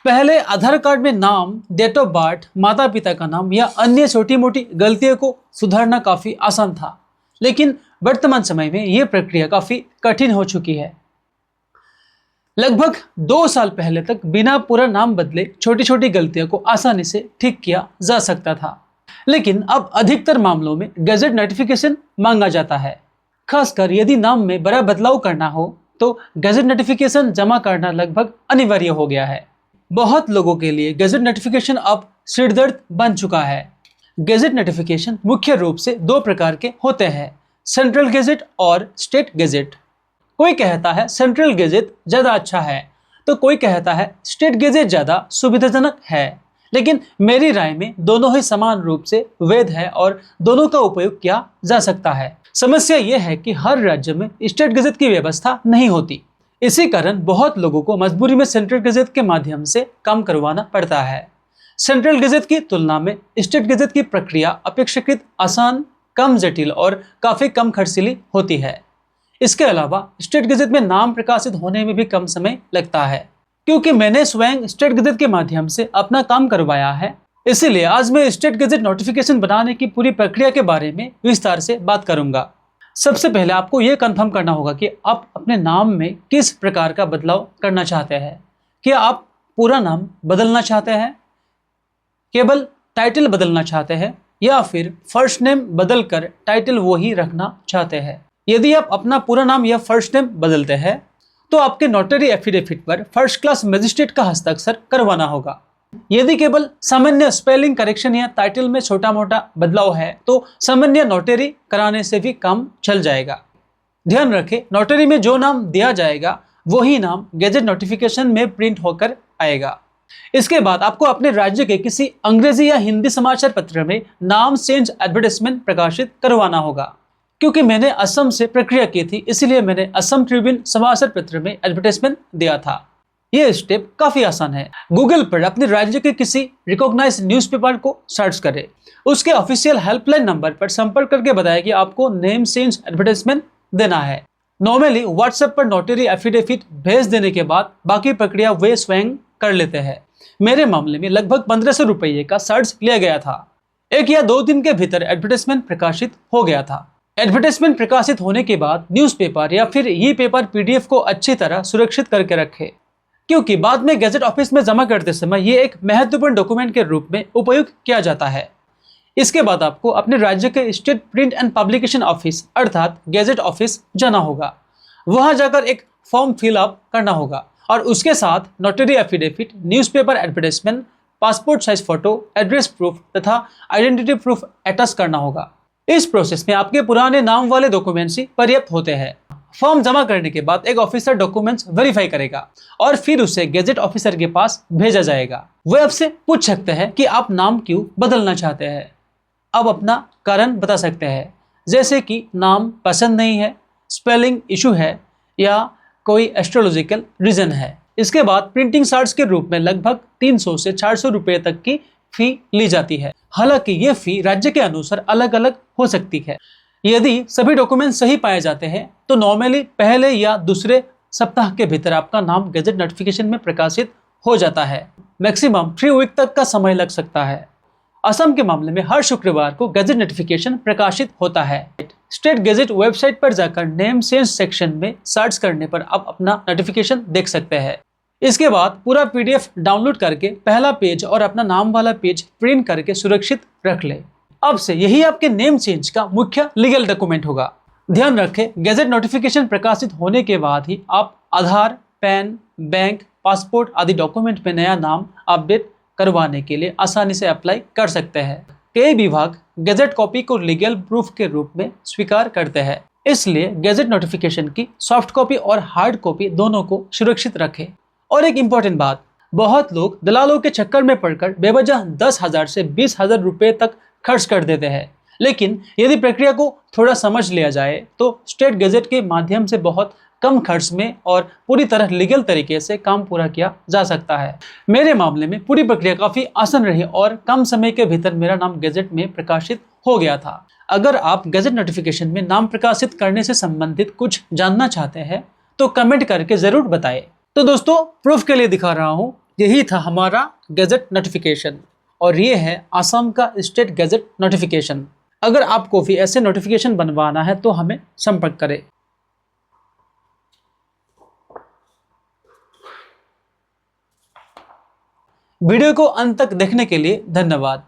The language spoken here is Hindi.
पहले आधार कार्ड में नाम, डेट ऑफ बर्थ, माता पिता का नाम या अन्य छोटी मोटी गलतियों को सुधारना काफी आसान था, लेकिन वर्तमान समय में यह प्रक्रिया काफी कठिन हो चुकी है। लगभग 2 साल पहले तक बिना पूरा नाम बदले छोटी छोटी गलतियों को आसानी से ठीक किया जा सकता था, लेकिन अब अधिकतर मामलों में गैजेट नोटिफिकेशन मांगा जाता है। खासकर यदि नाम में बड़ा बदलाव करना हो तो गैजेट नोटिफिकेशन जमा करना लगभग अनिवार्य हो गया है। बहुत लोगों के लिए गैजेट नोटिफिकेशन अब सिरदर्द बन चुका है। गैजेट नोटिफिकेशन मुख्य रूप से 2 प्रकार के होते हैं, सेंट्रल गैजेट और स्टेट गैजेट। कोई कहता है सेंट्रल गैजेट ज़्यादा अच्छा है तो कोई कहता है स्टेट गैजेट ज़्यादा सुविधाजनक है, लेकिन मेरी राय में दोनों ही समान रूप से वैध है और दोनों का उपयोग किया जा सकता है। समस्या यह है कि हर राज्य में स्टेट गैजेट की व्यवस्था नहीं होती। इसी कारण बहुत लोगों को मजबूरी में सेंट्रल गैजेट के माध्यम से काम करवाना पड़ता है। सेंट्रल गैजेट की तुलना में स्टेट गैजेट की प्रक्रिया अपेक्षाकृत आसान, कम जटिल और काफी कम खर्चीली होती है। इसके अलावा स्टेट गैजेट में नाम प्रकाशित होने में भी कम समय लगता है। क्योंकि मैंने स्वयं स्टेट गैजेट के माध्यम से अपना काम करवाया है, इसीलिए आज मैं स्टेट गैजेट नोटिफिकेशन बनाने की पूरी प्रक्रिया के बारे में विस्तार से बात करूंगा। सबसे पहले आपको यह कंफर्म करना होगा कि आप अपने नाम में किस प्रकार का बदलाव करना चाहते हैं। क्या आप पूरा नाम बदलना चाहते हैं, केवल टाइटल बदलना चाहते हैं, या फिर फर्स्ट नेम बदलकर टाइटल वही रखना चाहते हैं। यदि आप अपना पूरा नाम या फर्स्ट नेम बदलते हैं तो आपके नोटरी एफिडेविट पर फर्स्ट क्लास मजिस्ट्रेट का हस्ताक्षर करवाना होगा। यदि केवल सामान्य स्पेलिंग करेक्शन या टाइटल में छोटा मोटा बदलाव है तो सामान्य नोटरी कराने से भी काम चल जाएगा। ध्यान रखें, नोटरी में जो नाम दिया जाएगा वही नाम गैजेट नोटिफिकेशन में प्रिंट होकर आएगा। इसके बाद आपको अपने राज्य के किसी अंग्रेजी या हिंदी समाचार पत्र में नाम चेंज एडवर्टाइजमेंट प्रकाशित करवाना होगा। क्योंकि मैंने असम से प्रक्रिया की थी, इसलिए मैंने असम ट्रिब्यून समाचार पत्र में एडवर्टाइजमेंट दिया था। यह स्टेप काफी आसान है। गूगल पर अपने राज्य के किसी रिकॉग्नाइज्ड न्यूज़पेपर को सर्च करें, उसके ऑफिशियल हेल्पलाइन नंबर पर संपर्क करके बताएं कि आपको नेम चेंज एडवर्टाइजमेंट देना है। नॉर्मली व्हाट्सएप पर नोटरी एफिडेविट भेज देने के बाद बाकी प्रक्रिया वे स्वयं कर लेते हैं। मेरे मामले में लगभग 1500 रुपये का चार्ज लिया गया था। 1 या 2 दिन के भीतर एडवर्टाइजमेंट प्रकाशित हो गया था। एडवर्टाइजमेंट प्रकाशित होने के बाद न्यूज़पेपर या फिर ई पेपर पीडीएफ को अच्छी तरह सुरक्षित करके रखें, क्योंकि बाद में गैजेट ऑफिस में जमा करते समय ये एक महत्वपूर्ण डॉक्यूमेंट के रूप में उपयोग किया जाता है। इसके बाद आपको अपने राज्य के state print and publication office अर्थात गैजेट ऑफिस जाना होगा। वहां जाकर एक फॉर्म फिल अप करना होगा और उसके साथ notary affidavit, newspaper advertisement, passport size photo, address proof तथा आइडेंटिटी प्रूफ अटैच करना होगा। इस प्रोसेस में आपके पुराने नाम वाले डॉक्यूमेंट्स ही पर्याप्त होते हैं। फॉर्म जमा करने के बाद एक ऑफिसर डॉक्यूमेंट्स वेरीफाई करेगा और फिर उसे गैजेट ऑफिसर के पास भेजा जाएगा। वे आपसे पूछ सकते हैं कि आप नाम क्यों बदलना चाहते हैं। अब अपना कारण बता सकते हैं, जैसे कि नाम पसंद नहीं है, स्पेलिंग इशू है या कोई एस्ट्रोलॉजिकल रीजन है। इसके बाद प्रिंटिंग चार्ज के रूप में लगभग 300 से 400 रुपये तक की फी ली जाती है। हालांकि ये फी राज्य के अनुसार अलग अलग हो सकती है। यदि सभी डॉक्यूमेंट सही पाए जाते हैं तो नॉर्मली पहले या दूसरे सप्ताह के भीतर आपका नाम गैजेट नोटिफिकेशन में प्रकाशित हो जाता है। मैक्सिमम 3 वीक तक का समय लग सकता है। असम के मामले में हर शुक्रवार को गैजेट नोटिफिकेशन प्रकाशित होता है। स्टेट गैजेट वेबसाइट पर जाकर नेम चेंज सेक्शन में सर्च करने पर आप अपना नोटिफिकेशन देख सकते हैं। इसके बाद पूरा पीडीएफ डाउनलोड करके पहला पेज और अपना नाम वाला पेज प्रिंट करके सुरक्षित रख ले। अब से यही आपके नेम चेंज का मुख्य लीगल डॉक्यूमेंट होगा। ध्यान रखें, गैजेट नोटिफिकेशन प्रकाशित होने के बाद ही आप आधार, पैन, बैंक, पासपोर्ट आदि डॉक्यूमेंट में नया नाम अपडेट करवाने के लिए आसानी से अप्लाई कर सकते हैं। कई विभाग गैजेट कॉपी को लीगल प्रूफ के रूप में स्वीकार करते हैं, इसलिए गैजेट नोटिफिकेशन की सॉफ्ट कॉपी और हार्ड कॉपी दोनों को सुरक्षित रखें। और एक इम्पोर्टेंट बात, बहुत लोग दलालों के चक्कर में पड़कर बेवजह 10,000 से 20,000 रुपये तक खर्च कर देते हैं। लेकिन यदि प्रक्रिया को थोड़ा समझ लिया जाए तो स्टेट गैजेट के माध्यम से बहुत कम खर्च में और पूरी तरह लीगल तरीके से काम पूरा किया जा सकता है। मेरे मामले में पूरी प्रक्रिया काफ़ी आसान रही और कम समय के भीतर मेरा नाम गैजेट में प्रकाशित हो गया था। अगर आप गैजेट नोटिफिकेशन में नाम प्रकाशित करने से संबंधित कुछ जानना चाहते हैं तो कमेंट करके ज़रूर बताएं। तो दोस्तों, प्रूफ के लिए दिखा रहा हूँ यही था हमारा गैजेट नोटिफिकेशन और ये है असम का स्टेट गैजेट नोटिफिकेशन। अगर आपको भी ऐसे नोटिफिकेशन बनवाना है तो हमें संपर्क करें। वीडियो को अंत तक देखने के लिए धन्यवाद।